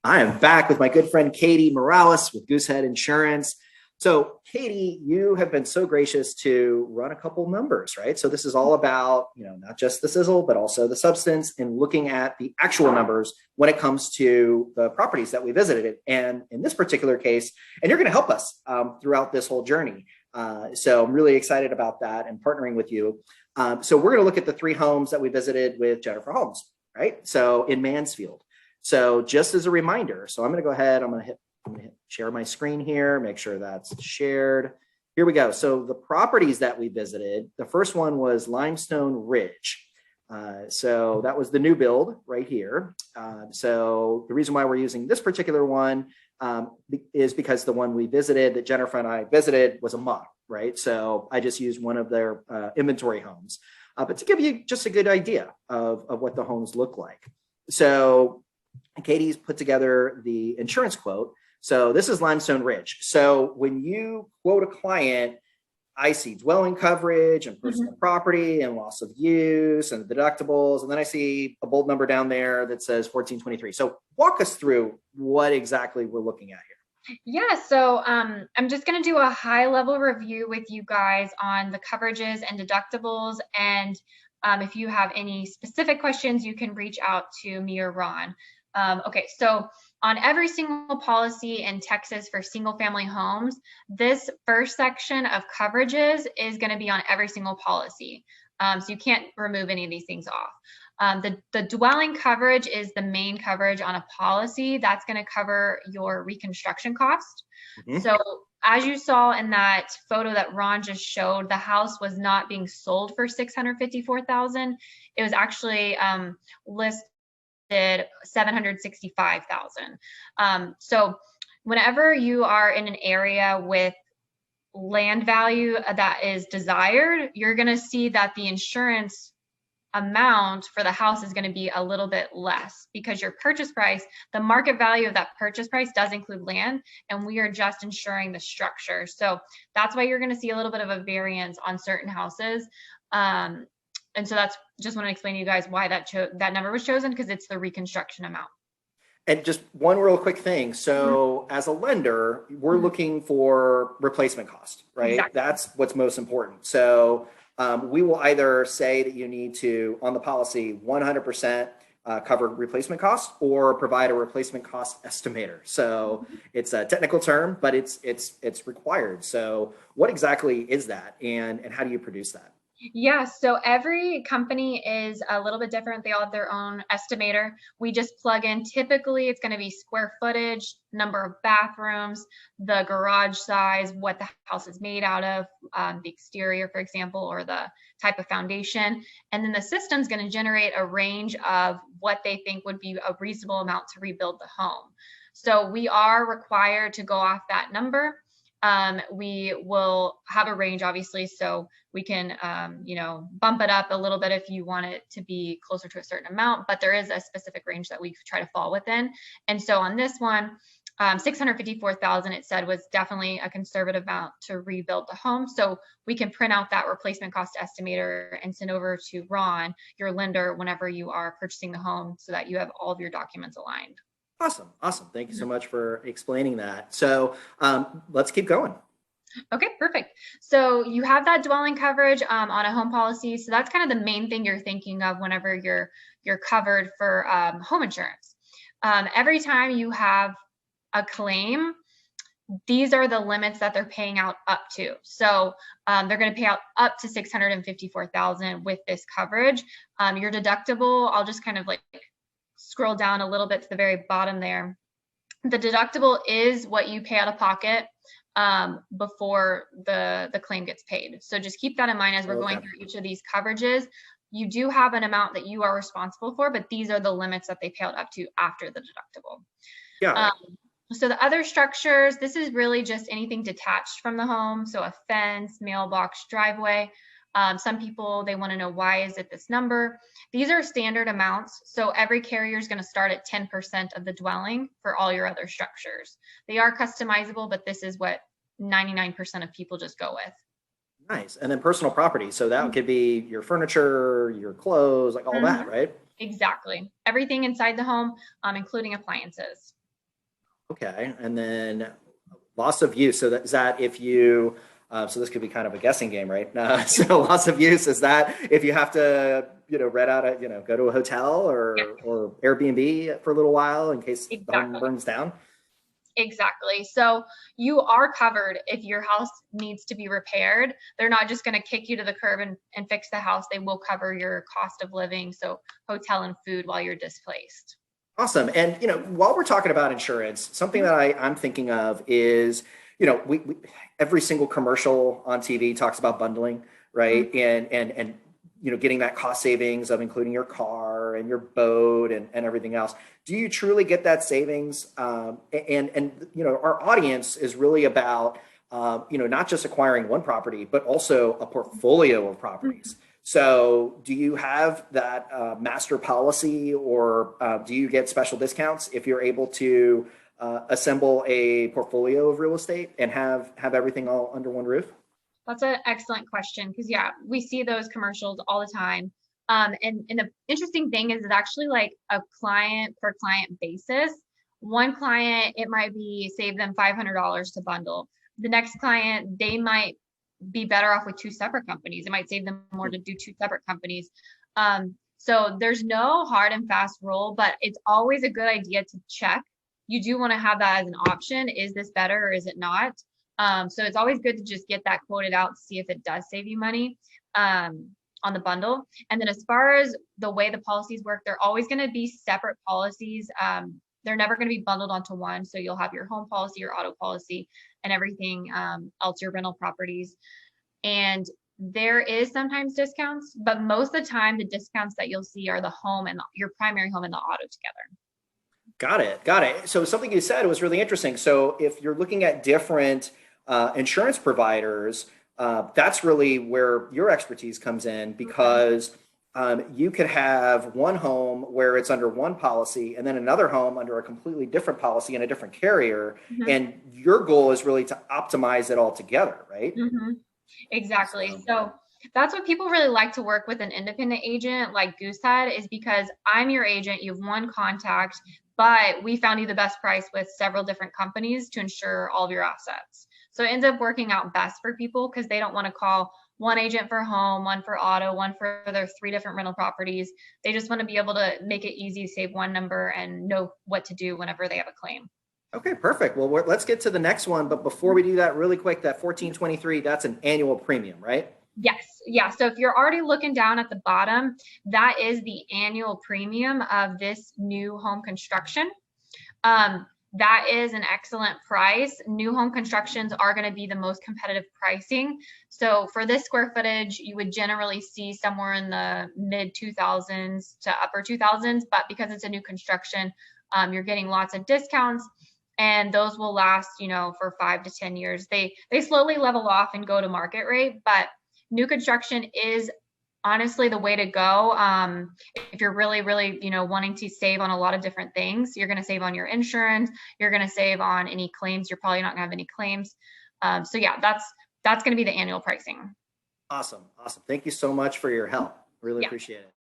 I am back with my good friend Katie Morales with Goosehead Insurance. So, Katie, you have been so gracious to run a couple numbers, right? So this is all about, not just the sizzle, but also the substance and looking at the actual numbers when it comes to the properties that we visited. And in this particular case, and you're going to help us throughout this whole journey. So I'm really excited about that and partnering with you. So we're going to look at the 3 homes that we visited with Jennifer Holmes, right? So in Mansfield. So just as a reminder, so I'm going to go ahead, I'm going to hit share my screen here, make sure that's shared. Here we go. So the properties that we visited, the first one was Limestone Ridge. So that was the new build right here. So the reason why we're using this particular one is because the one we visited, that Jennifer and I visited, was a model, right? So I just used one of their inventory homes, but to give you just a good idea of what the homes look like. So Katie's put together the insurance quote. So this is Limestone Ridge. So when you quote a client, I see dwelling coverage and personal property and loss of use and deductibles. And then I see a bold number down there that says 1423. So walk us through what exactly we're looking at here. Yeah, so I'm just going to do a high level review with you guys on the coverages and deductibles. And if you have any specific questions, you can reach out to me or Ron. Okay, so on every single policy in Texas for single family homes, this first section of coverages is going to be on every single policy. So you can't remove any of these things off. The dwelling coverage is the main coverage on a policy. That's going to cover your reconstruction cost. So as you saw in that photo that Ron just showed, the house was not being sold for $654,000. It was actually listed $765,000. So whenever you are in an area with land value that is desired, you're going to see that the insurance amount for the house is going to be a little bit less, because your purchase price, the market value of that purchase price, does include land, and we are just insuring the structure. So that's why you're going to see a little bit of a variance on certain houses. And so that's just want to explain to you guys why that number was chosen, because it's the reconstruction amount. And just one real quick thing. So as a lender, we're looking for replacement cost, right? Exactly. That's what's most important. So we will either say that you need to, on the policy, 100% cover replacement cost, or provide a replacement cost estimator. So it's a technical term, but it's required. So what exactly is that, and how do you produce that? Yeah, so every company is a little bit different. They all have their own estimator. We just plug in, typically it's going to be square footage, number of bathrooms, the garage size, what the house is made out of, the exterior, for example, or the type of foundation. And then the system's going to generate a range of what they think would be a reasonable amount to rebuild the home. So we are required to go off that number. We will have a range, obviously, so we can, bump it up a little bit if you want it to be closer to a certain amount, but there is a specific range that we try to fall within. And so on this one, $654,000, it said, was definitely a conservative amount to rebuild the home. So we can print out that replacement cost estimator and send over to Ron, your lender, whenever you are purchasing the home, so that you have all of your documents aligned. Awesome. Thank you so much for explaining that. So let's keep going. Okay, perfect. So you have that dwelling coverage on a home policy. So that's kind of the main thing you're thinking of whenever you're covered for home insurance. Every time you have a claim, these are the limits that they're paying out up to. So they're going to pay out up to $654,000 with this coverage. Your deductible, I'll just kind of scroll down a little bit to the very bottom there. The deductible is what you pay out of pocket before the claim gets paid. So just keep that in mind as we're going through each of these coverages. You do have an amount that you are responsible for, but these are the limits that they pay out up to after the deductible. Yeah. So the other structures, this is really just anything detached from the home. So a fence, mailbox, driveway. Some people, they want to know, why is it this number? These are standard amounts. So every carrier is going to start at 10% of the dwelling for all your other structures. They are customizable, but this is what 99% of people just go with. Nice. And then personal property. So that could be your furniture, your clothes, like all that, right? Exactly. Everything inside the home, including appliances. Okay. And then loss of use. So is that if you, so this could be kind of a guessing game, right? So loss of use, is that if you have to, rent out go to a hotel Yeah, or Airbnb for a little while in case the home exactly. burns down? Exactly. So you are covered if your house needs to be repaired. They're not just going to kick you to the curb and fix the house. They will cover your cost of living, so hotel and food while you're displaced. Awesome. And while we're talking about insurance, something Mhm. that I'm thinking of is, we every single commercial on TV talks about bundling, Mhm. right? And getting that cost savings of including your car and your boat and everything else. Do you truly get that savings? And our audience is really about not just acquiring one property, but also a portfolio of properties. Mhm. So, do you have that master policy, or do you get special discounts if you're able to assemble a portfolio of real estate and have everything all under one roof? That's an excellent question because, yeah, we see those commercials all the time. And the interesting thing is it's actually like a client per client basis. One client, it might be save them $500 to bundle. The next client, they might be better off with two separate companies. It might save them more to do two separate companies. So there's no hard and fast rule, but it's always a good idea to check. You do want to have that as an option. Is this better or is it not? So it's always good to just get that quoted out to see if it does save you money on the bundle. And then as far as the way the policies work, they're always going to be separate policies. They're never going to be bundled onto one. So you'll have your home policy, your auto policy, and everything else, your rental properties. And there is sometimes discounts, but most of the time, the discounts that you'll see are the home and your primary home and the auto together. Got it. Got it. So something you said was really interesting. So if you're looking at different insurance providers, that's really where your expertise comes in because you could have one home where it's under one policy and then another home under a completely different policy and a different carrier. Mhm. And your goal is really to optimize it all together, right? Mhm. Exactly. So, So that's what people really like to work with an independent agent like Goosehead is because I'm your agent, you have one contact, but we found you the best price with several different companies to insure all of your assets. So it ends up working out best for people because they don't want to call one agent for home, one for auto, one for their three different rental properties. They just want to be able to make it easy to save one number and know what to do whenever they have a claim. okay, perfect. Well, let's get to the next one. But before we do that, really quick, that 1423, that's an annual premium, right? Yes, yeah. So if you're already looking down at the bottom, that is the annual premium of this new home construction. That is an excellent price. New home constructions are going to be the most competitive pricing. So for this square footage, you would generally see somewhere in the mid 2000s to upper 2000s, but because it's a new construction, you're getting lots of discounts and those will last, for 5 to 10 years. They slowly level off and go to market rate, but new construction is honestly the way to go. If you're really, really, wanting to save on a lot of different things, you're going to save on your insurance. You're going to save on any claims. You're probably not going to have any claims. So yeah, that's going to be the annual pricing. Awesome. Awesome. Thank you so much for your help. Really Yeah. appreciate it.